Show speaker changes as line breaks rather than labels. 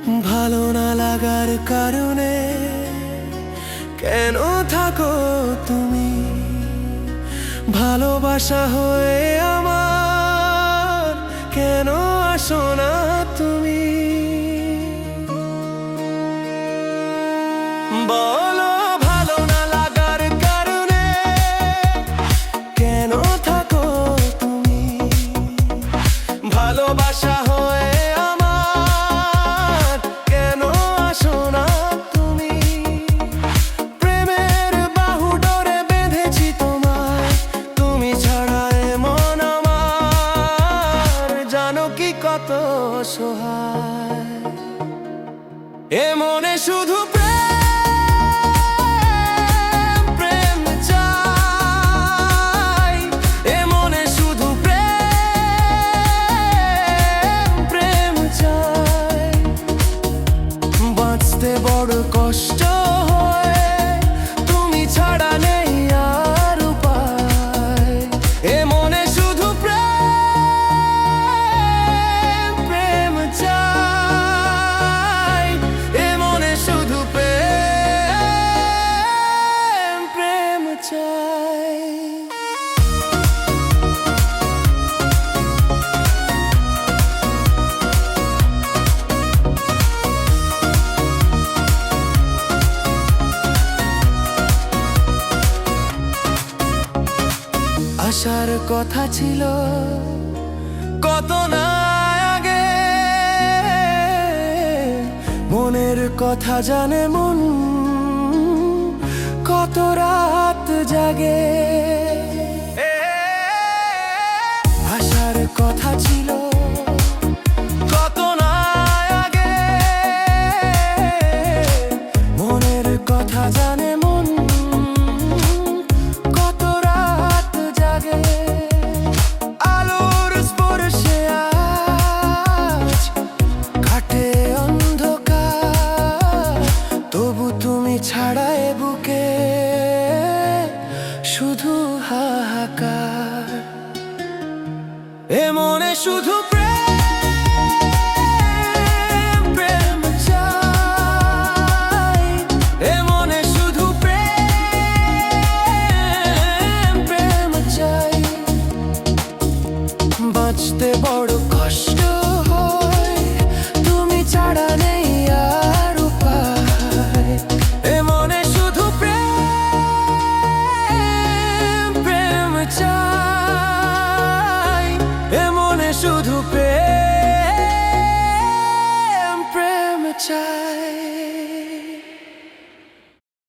ভালো না লাগার কারণে কেন থাকো তুমি? ভালোবাসা হয়ে আমার কেন আসো না তুমি? বলো ভালো না লাগার কারণে কেন থাকো তুমি? ভালোবাসা হয়ে আমার কেন আসো না তুমি? প্রেমের বাহু ডোরে বেঁধেছি তোমায়, তুমি ছাড়া এমন আমার জানো কি কত অসহায়। এ মনে শুধু বড় কষ্ট হয়, তুমি ছাড়া নেই আর উপায়। এ মনে শুধু প্রেম প্রেম চাই, এ মনে শুধু প্রেম প্রেম চাই। আসার কথা ছিল কত না আগে, মনের কথা জানে মন, কত রাত জাগে। আসার কথা ছিল